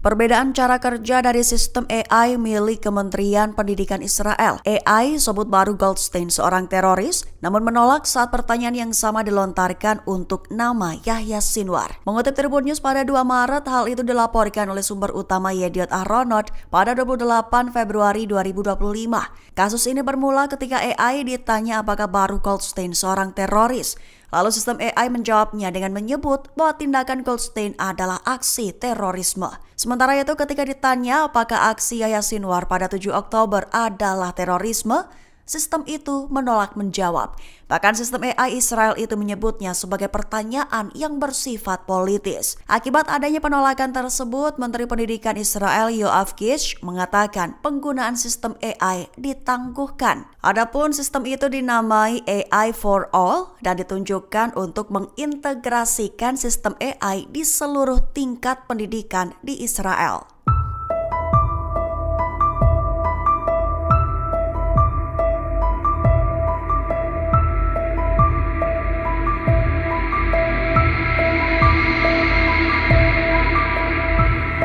Perbedaan cara kerja dari sistem AI milik Kementerian Pendidikan Israel. AI sebut baru Goldstein seorang teroris, namun menolak saat pertanyaan yang sama dilontarkan untuk nama Yahya Sinwar. Mengutip Tribun News pada 2 Maret, hal itu dilaporkan oleh sumber utama Yediot Ahronot pada 28 Februari 2025. Kasus ini bermula ketika AI ditanya apakah baru Goldstein seorang teroris. Lalu sistem AI menjawabnya dengan menyebut bahwa tindakan Goldstein adalah aksi terorisme. Sementara itu ketika ditanya apakah aksi Yahya Sinwar pada 7 Oktober adalah terorisme, sistem itu menolak menjawab. Bahkan sistem AI Israel itu menyebutnya sebagai pertanyaan yang bersifat politis. Akibat adanya penolakan tersebut, Menteri Pendidikan Israel Yoav Kish mengatakan penggunaan sistem AI ditangguhkan. Adapun sistem itu dinamai AI for All dan ditunjukkan untuk mengintegrasikan sistem AI di seluruh tingkat pendidikan di Israel.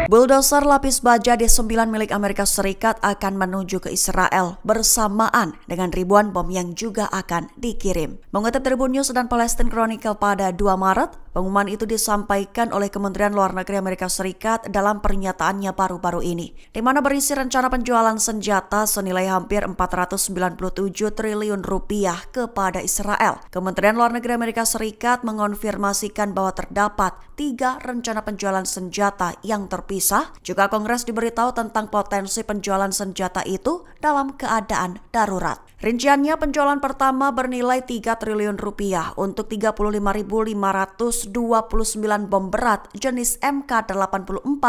Bulldozer lapis baja D9 milik Amerika Serikat akan menuju ke Israel bersamaan dengan ribuan bom yang juga akan dikirim. Mengutip Tribun News dan Palestine Chronicle pada 2 Maret, pengumuman itu disampaikan oleh Kementerian Luar Negeri Amerika Serikat dalam pernyataannya baru-baru ini, di mana berisi rencana penjualan senjata senilai hampir 497 triliun rupiah kepada Israel. Kementerian Luar Negeri Amerika Serikat mengonfirmasikan bahwa terdapat 3 rencana penjualan senjata yang terpisah. Juga Kongres diberitahu tentang potensi penjualan senjata itu dalam keadaan darurat. Rinciannya, penjualan pertama bernilai 3 triliun rupiah untuk 35.529 bom berat jenis MK84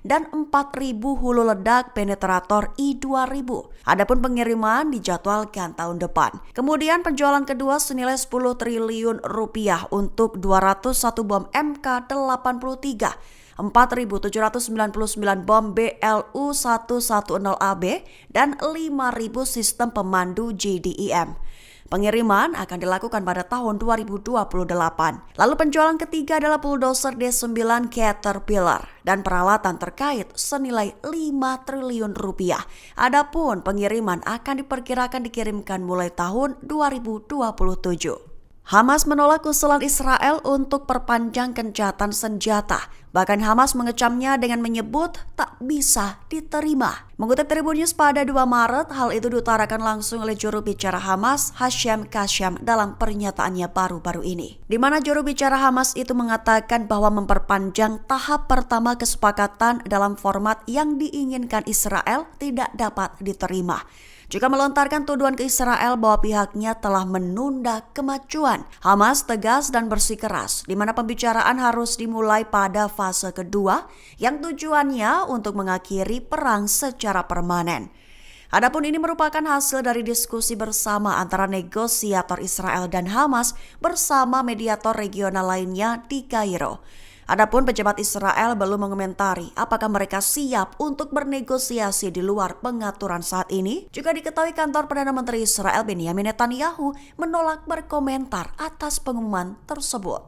dan 4.000 hulu ledak penetrator I-2000. Adapun pengiriman dijadwalkan tahun depan. Kemudian penjualan kedua senilai 10 triliun rupiah untuk 201 bom MK83. 4.799 bom BLU-110AB dan 5.000 sistem pemandu JDEM. Pengiriman akan dilakukan pada tahun 2028. Lalu penjualan ketiga adalah bulldozer D9 Caterpillar dan peralatan terkait senilai 5 triliun rupiah. Adapun pengiriman akan diperkirakan dikirimkan mulai tahun 2027. Hamas menolak usulan Israel untuk perpanjang gencatan senjata. Bahkan Hamas mengecamnya dengan menyebut tak bisa diterima. Mengutip Tribun News pada 2 Maret, hal itu diutarakan langsung oleh juru bicara Hamas, Hashem Kasyam, dalam pernyataannya baru-baru ini. Di mana juru bicara Hamas itu mengatakan bahwa memperpanjang tahap pertama kesepakatan dalam format yang diinginkan Israel tidak dapat diterima. Juga melontarkan tuduhan ke Israel bahwa pihaknya telah menunda kemajuan. Hamas tegas dan bersikeras, di mana pembicaraan harus dimulai pada fase kedua yang tujuannya untuk mengakhiri perang secara permanen. Adapun ini merupakan hasil dari diskusi bersama antara negosiator Israel dan Hamas bersama mediator regional lainnya di Kairo. Adapun pejabat Israel belum mengomentari apakah mereka siap untuk bernegosiasi di luar pengaturan saat ini. Juga diketahui kantor Perdana Menteri Israel Benjamin Netanyahu menolak berkomentar atas pengumuman tersebut.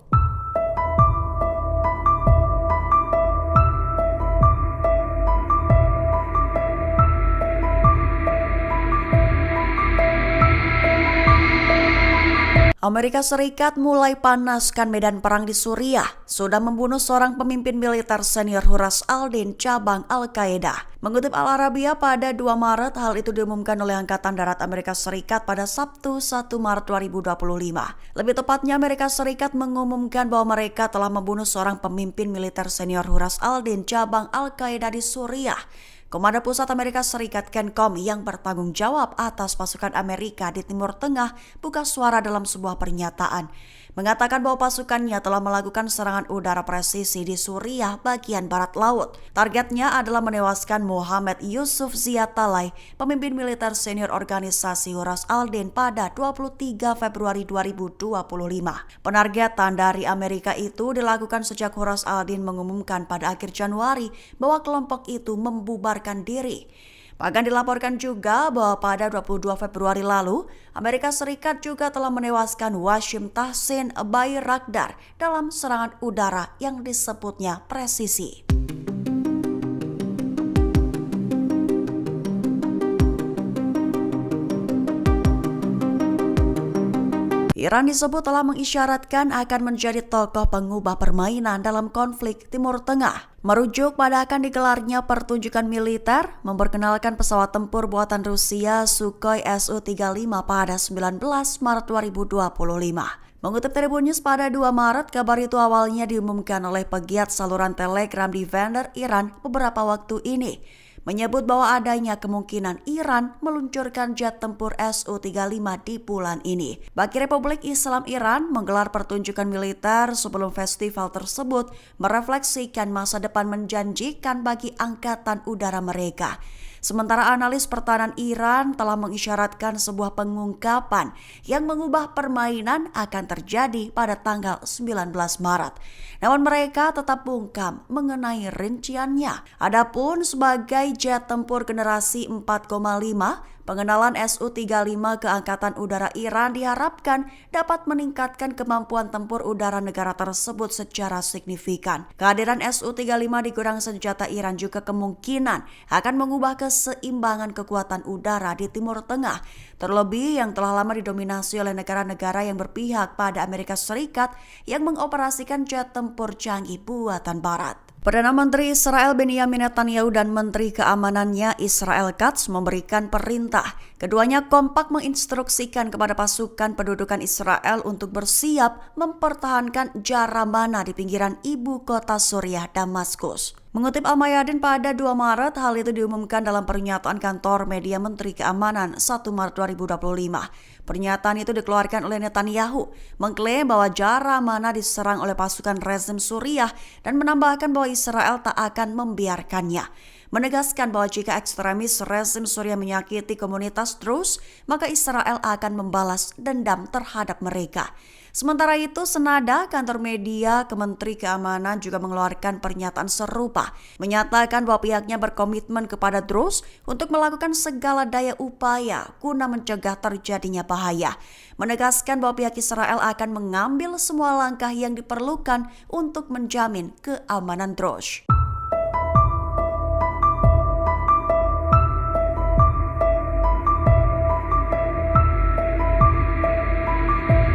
Amerika Serikat mulai panaskan medan perang di Suriah, sudah membunuh seorang pemimpin militer senior Huras al-Din cabang Al-Qaeda. Mengutip Al-Arabiya pada 2 Maret, hal itu diumumkan oleh Angkatan Darat Amerika Serikat pada Sabtu 1 Maret 2025. Lebih tepatnya, Amerika Serikat mengumumkan bahwa mereka telah membunuh seorang pemimpin militer senior Huras al-Din cabang Al-Qaeda di Suriah. Komando Pusat Amerika Serikat CENTCOM yang bertanggung jawab atas pasukan Amerika di Timur Tengah buka suara dalam sebuah pernyataan, mengatakan bahwa pasukannya telah melakukan serangan udara presisi di Suriah bagian barat laut. Targetnya adalah menewaskan Mohammed Yusuf Ziatalai, pemimpin militer senior organisasi Huras al-Din pada 23 Februari 2025. Penargetan dari Amerika itu dilakukan sejak Huras al-Din mengumumkan pada akhir Januari bahwa kelompok itu membubarkan diri. Bahkan dilaporkan juga bahwa pada 22 Februari lalu, Amerika Serikat juga telah menewaskan Washim Tahsin Bayraktar dalam serangan udara yang disebutnya presisi. Iran disebut telah mengisyaratkan akan menjadi tokoh pengubah permainan dalam konflik Timur Tengah. Merujuk pada akan digelarnya pertunjukan militer memperkenalkan pesawat tempur buatan Rusia Sukhoi Su-35 pada 19 Maret 2025. Mengutip Tribun News pada 2 Maret, kabar itu awalnya diumumkan oleh pegiat saluran Telegram di vendor Iran beberapa waktu ini, menyebut bahwa adanya kemungkinan Iran meluncurkan jet tempur Su-35 di bulan ini. Bagi Republik Islam Iran, menggelar pertunjukan militer sebelum festival tersebut merefleksikan masa depan menjanjikan bagi angkatan udara mereka. Sementara analis pertahanan Iran telah mengisyaratkan sebuah pengungkapan yang mengubah permainan akan terjadi pada tanggal 19 Maret. Namun mereka tetap bungkam mengenai rinciannya. Adapun sebagai jet tempur generasi 4,5, pengenalan Su-35 ke Angkatan Udara Iran diharapkan dapat meningkatkan kemampuan tempur udara negara tersebut secara signifikan. Kehadiran Su-35 di gudang senjata Iran juga kemungkinan akan mengubah keseimbangan kekuatan udara di Timur Tengah, terlebih yang telah lama didominasi oleh negara-negara yang berpihak pada Amerika Serikat yang mengoperasikan jet tempur canggih buatan Barat. Perdana Menteri Israel Benjamin Netanyahu dan Menteri Keamanannya Israel Katz memberikan perintah. Keduanya kompak menginstruksikan kepada pasukan pendudukan Israel untuk bersiap mempertahankan Jaramana di pinggiran ibu kota Suriah, Damaskus. Mengutip Al-Mayadin pada 2 Maret, hal itu diumumkan dalam pernyataan kantor media Menteri Keamanan 1 Maret 2025. Pernyataan itu dikeluarkan oleh Netanyahu, mengklaim bahwa Jaramana diserang oleh pasukan rezim Suriah dan menambahkan bahwa Israel tak akan membiarkannya. Menegaskan bahwa jika ekstremis rezim Suriah menyakiti komunitas Druze, maka Israel akan membalas dendam terhadap mereka. Sementara itu, senada kantor media Kementerian Keamanan juga mengeluarkan pernyataan serupa, menyatakan bahwa pihaknya berkomitmen kepada Druze untuk melakukan segala daya upaya guna mencegah terjadinya bahaya. Menegaskan bahwa pihak Israel akan mengambil semua langkah yang diperlukan untuk menjamin keamanan Druze.